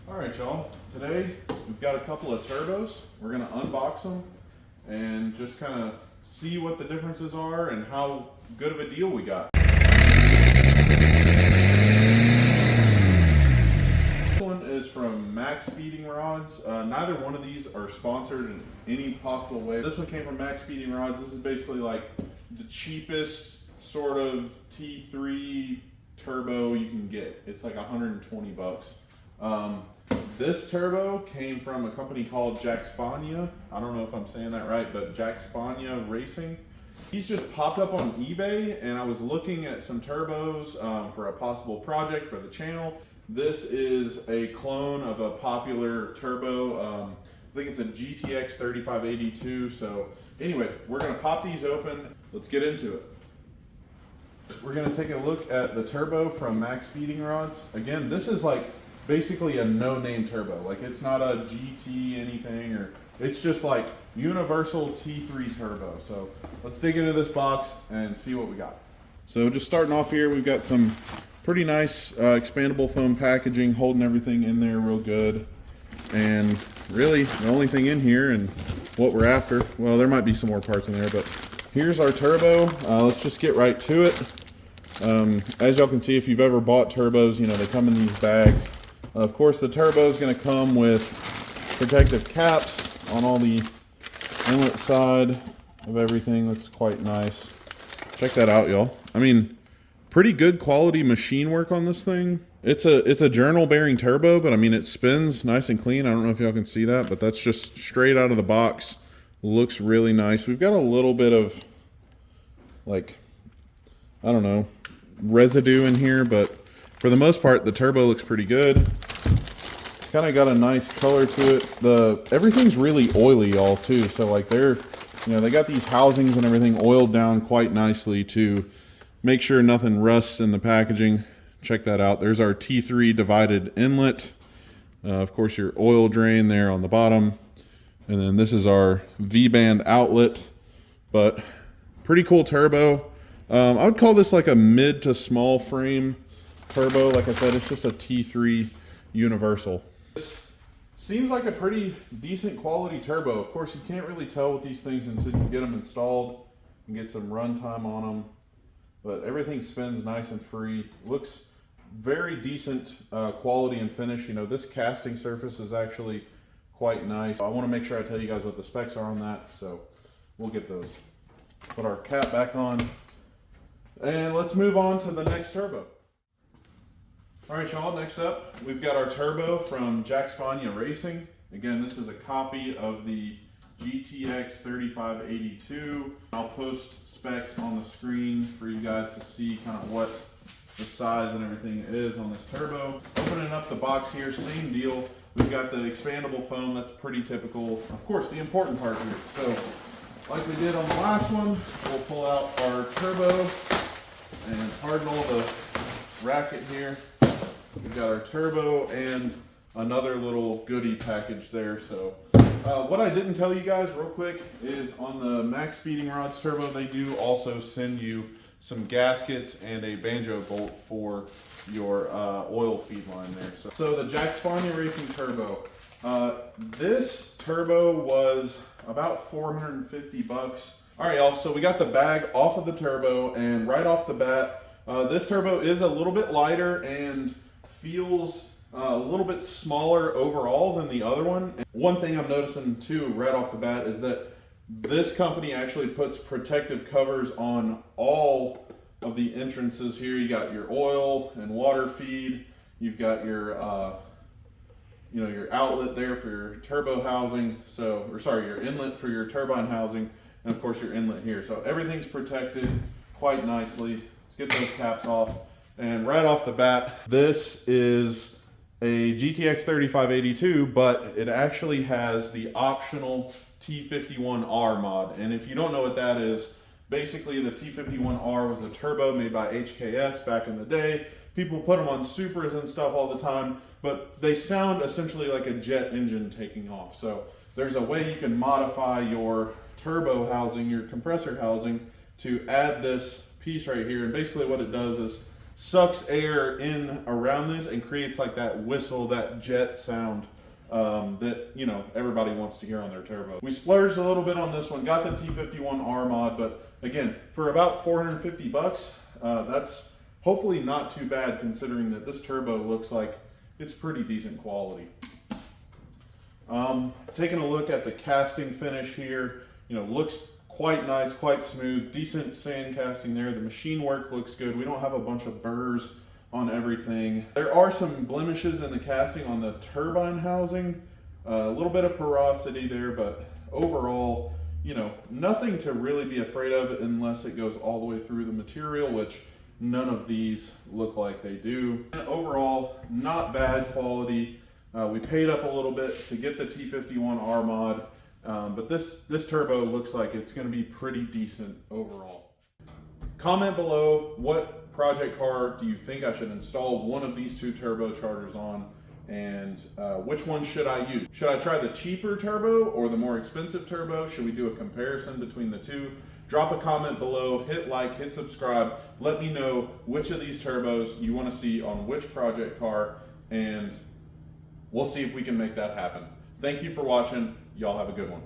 All right, y'all. Today we've got a couple of turbos. We're gonna unbox them and just kind of see what the differences are and how good of a deal we got. This one is from Max Speeding Rods. Neither one of these are sponsored in any possible way. This one came from Max Speeding Rods. This is basically like the cheapest sort of T3 turbo you can get. It's like 120 bucks. This turbo came from a company called CHEAPEST. I don't know if I'm saying that right, but CHEAPEST Racing. He's just popped up on eBay, and I was looking at some turbos for a possible project for the channel. This is a clone of a popular turbo. I think it's a GTX 3582. So anyway, we're gonna pop these open. Let's get into it. We're gonna take a look at the turbo from Max Speeding Rods. Again, this is like basically a no-name turbo. Like, it's not a GT anything, or it's just like universal T3 turbo. So let's dig into this box and see what we got. So just starting off here, we've got some pretty nice expandable foam packaging, holding everything in there real good. And really the only thing in here and what we're after, well, there might be some more parts in there, but here's our turbo. Let's just get right to it. As y'all can see, if you've ever bought turbos, you know, they come in these bags. Of course, the turbo is going to come with protective caps on all the inlet side of everything. That's quite nice. Check that out, y'all. I mean, pretty good quality machine work on this thing. It's a journal bearing turbo, but I mean, it spins nice and clean. I don't know if y'all can see that, but that's just straight out of the box. Looks really nice. We've got a little bit of, like, I don't know, residue in here, but for the most part, the turbo looks pretty good. It's kind of got a nice color to it. Everything's really oily, y'all, too. So like they got these housings and everything oiled down quite nicely to make sure nothing rusts in the packaging. Check that out. There's our T3 divided inlet. Of course, your oil drain there on the bottom. And then this is our V-band outlet, but pretty cool turbo. I would call this like a mid to small frame turbo. Like I said, it's just a T3 universal. This seems like a pretty decent quality turbo. Of course, you can't really tell with these things until you get them installed and get some run time on them. But everything spins nice and free. Looks very decent quality and finish. You know, this casting surface is actually quite nice. I want to make sure I tell you guys what the specs are on that, so we'll get those. Put our cap back on, and let's move on to the next turbo. All right, y'all, next up, we've got our turbo from CHEAPEST Racing. Again, this is a copy of the GTX 3582. I'll post specs on the screen for you guys to see kind of what the size and everything is on this turbo. Opening up the box here, same deal. We've got the expandable foam. That's pretty typical. Of course, the important part here. So, like we did on the last one, we'll pull out our turbo and harden all the racket here. We've got our turbo and another little goodie package there. So what I didn't tell you guys real quick is on the Max Speeding Rods turbo, they do also send you some gaskets and a banjo bolt for your oil feed line there. So the CHEAPEST Racing turbo. This turbo was about 450 bucks. All right, y'all, so we got the bag off of the turbo, and right off the bat, this turbo is a little bit lighter and feels a little bit smaller overall than the other one. And one thing I'm noticing too right off the bat is that this company actually puts protective covers on all of the entrances here. You got your oil and water feed. You've got your your outlet there for your turbo housing. Your inlet for your turbine housing, and of course your inlet here. So everything's protected quite nicely. Let's get those caps off. And right off the bat, this is a GTX 3582, but it actually has the optional T51R mod. And if you don't know what that is, basically the T51R was a turbo made by HKS back in the day. People put them on Supras and stuff all the time, but they sound essentially like a jet engine taking off. So there's a way you can modify your turbo housing, your compressor housing, to add this piece right here. And basically what it does is sucks air in around this and creates like that whistle, that jet sound that, you know, everybody wants to hear on their turbo. We splurged a little bit on this one, got the T51R mod, but again, for about 450 bucks, that's hopefully not too bad considering that this turbo looks like it's pretty decent quality. Taking a look at the casting finish here, you know, looks quite nice, quite smooth, decent sand casting there. The machine work looks good. We don't have a bunch of burrs on everything. There are some blemishes in the casting on the turbine housing, a little bit of porosity there, but overall, you know, nothing to really be afraid of unless it goes all the way through the material, which none of these look like they do. And overall, not bad quality. We paid up a little bit to get the T51R mod, but this turbo looks like it's going to be pretty decent overall. Comment below, what project car do you think I should install one of these two turbochargers on, and which one should I use? Should I try the cheaper turbo or the more expensive turbo? Should we do a comparison between the two? Drop a comment below, hit like, hit subscribe. Let me know which of these turbos you want to see on which project car, and we'll see if we can make that happen. Thank you for watching. Y'all have a good one.